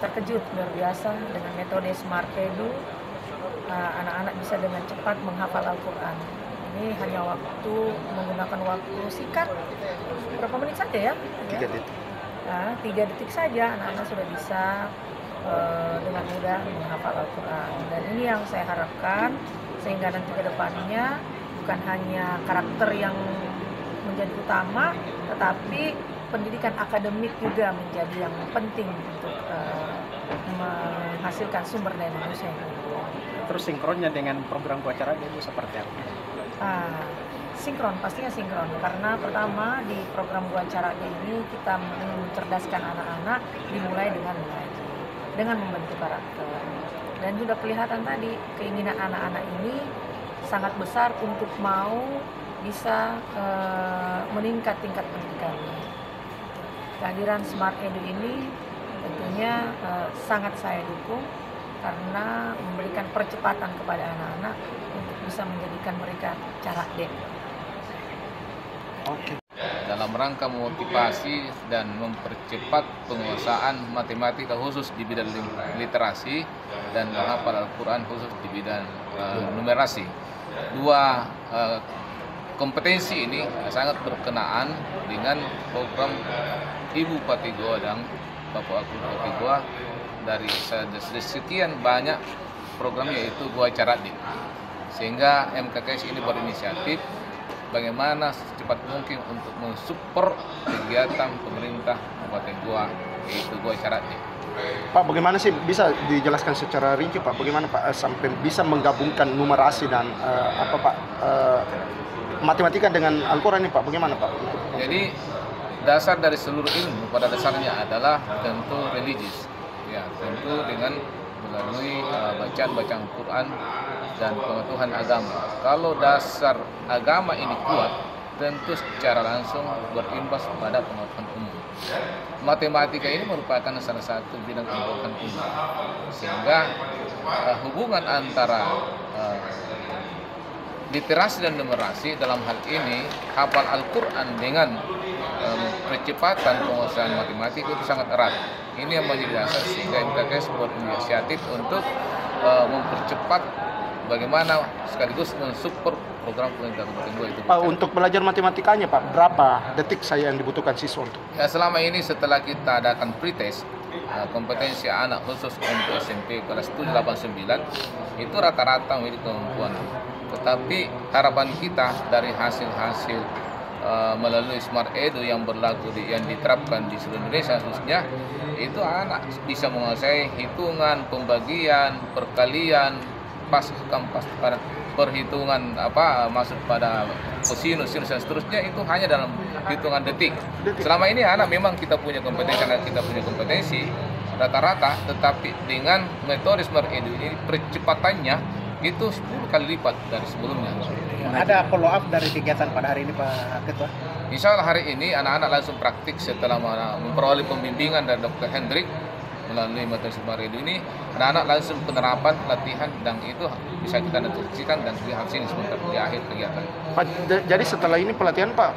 terkejut luar biasa dengan metode Smart Edu. Anak-anak bisa dengan cepat menghafal Al-Quran. Ini hanya menggunakan waktu singkat, berapa menit saja ya? 3 detik. 3 detik saja anak-anak sudah bisa dengan mudah menghafal Al-Quran. Dan ini yang saya harapkan, sehingga nanti ke depannya bukan hanya karakter yang menjadi utama, tetapi pendidikan akademik juga menjadi yang penting untuk menghasilkan sumber daya manusia yang unggul. Terus sinkronnya dengan program Gua Cara Dia itu seperti apa? Sinkron, pastinya sinkron. Karena pertama di program Gua Cara Dia ini kita mencerdaskan anak-anak dimulai dengan mengaji, dengan membentuk karakter. Dan sudah kelihatan tadi keinginan anak-anak ini sangat besar untuk mau bisa meningkat tingkat pendidikannya. Kehadiran Smart Edu ini tentunya sangat saya dukung karena memberikan percepatan kepada anak-anak untuk bisa menjadikan mereka cerdas. Oke. Dalam rangka memotivasi dan mempercepat penguasaan matematika khusus di bidang literasi dan menghafal Al-Quran khusus di bidang numerasi. Dua kompetensi ini sangat berkenaan dengan program Ibu Bupati Goa dan Bapak Wakil Bupati Goa dari sekian banyak program, yaitu Gua Cara Dia. Sehingga MKKS ini berinisiatif bagaimana secepat mungkin untuk mensupport kegiatan pemerintah Kabupaten Goa, yaitu Gua Cara Dia. Pak, bagaimana sih, bisa dijelaskan secara rinci Pak, bagaimana Pak sampai bisa menggabungkan numerasi dan matematika dengan Al-Quran ini Pak, bagaimana Pak? Jadi dasar dari seluruh ilmu pada dasarnya adalah tentu religius, ya, tentu dengan melalui bacaan Quran dan pengetahuan agama. Kalau dasar agama ini kuat, tentu secara langsung berimbas pada pengetahuan umum. Matematika ini merupakan salah satu bidang pengetahuan umum, sehingga hubungan antara literasi dan numerasi dalam hal ini hafal Al-Quran dengan percepatan penguasaan matematika itu sangat erat. Ini yang menjadi dasar sehingga MKKS berinisiatif untuk mempercepat bagaimana sekaligus mensupport program pemerintah Kabupaten Goa itu. Pak, untuk belajar matematikanya Pak, berapa detik saya yang dibutuhkan siswa untuk? Ya, selama ini setelah kita adakan pretest kompetensi anak khusus untuk SMP kelas 7, 8, 9 itu rata-rata memiliki kemampuan. Tetapi harapan kita dari hasil-hasil melalui Smart Edu yang berlaku yang diterapkan di seluruh Indonesia khususnya, itu anak bisa menguasai hitungan, pembagian, perkalian, perhitungan masuk pada kosinus, sinus dan seterusnya, itu hanya dalam hitungan detik. Selama ini anak memang kita punya kompetensi rata-rata, tetapi dengan metode Smart Edu ini percepatannya itu 10 kali lipat dari sebelumnya. Ada follow up dari kegiatan pada hari ini Pak Ketua? Insya Allah hari ini anak-anak langsung praktik setelah memperoleh pembimbingan dari Dr. Hendrik melalui metode Smart Edu ini. Anak-anak langsung penerapan latihan dan itu bisa kita nantikan dan lihat sini sebentar di akhir kegiatan. Pak, jadi setelah ini pelatihan Pak,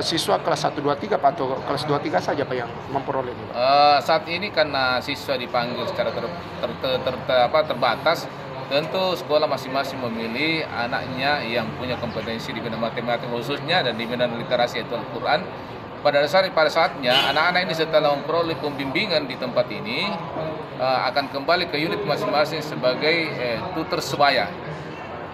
siswa kelas 1, 2, 3 Pak, atau kelas 2, 3 saja Pak yang memperoleh ini Pak? Saat ini karena siswa dipanggil secara terbatas, tentu sekolah masing-masing memilih anaknya yang punya kompetensi di bidang matematika khususnya dan di bidang literasi yaitu Al-Quran. Pada saatnya anak-anak ini setelah memperoleh pembimbingan di tempat ini akan kembali ke unit masing-masing sebagai tutor sebaya.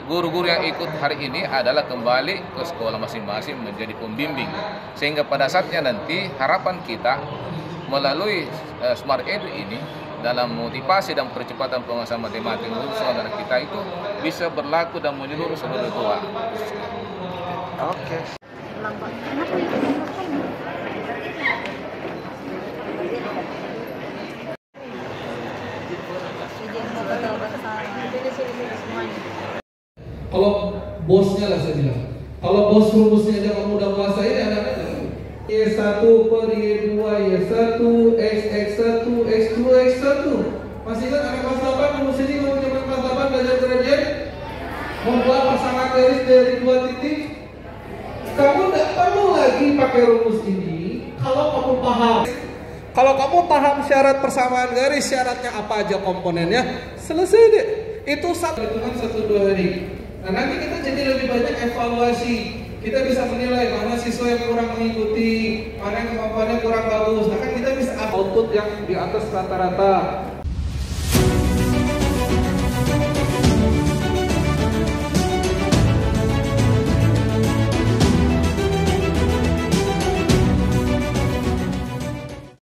Guru-guru yang ikut hari ini adalah kembali ke sekolah masing-masing menjadi pembimbing, sehingga pada saatnya nanti harapan kita melalui Smart Edu ini dalam motivasi dan percepatan penguasaan matematika untuk saudara kita itu bisa berlaku dan menyeluruh seluruh Goa. Oke. Kalau bosnya lah saya bilang, kalau bos rumusnya aja kamu udah menguasai, anak-anak Y1 per Y2, Y1, X1, X2, X1. Masih ingat anak kelas 8 rumus ini kalau zaman kelas 8 belajar gradien? Membuat pasangan garis dari 2 titik. Kamu tidak perlu lagi pakai rumus ini kalau kamu paham. Kalau kamu paham syarat persamaan garis, syaratnya apa aja komponennya, selesai deh. Itu hitungan 1-2 hari. Nah nanti kita jadi lebih banyak evaluasi. Kita bisa menilai mana siswa yang kurang mengikuti, mana yang kemampuannya kurang bagus. Nah kan kita bisa output yang di atas rata-rata.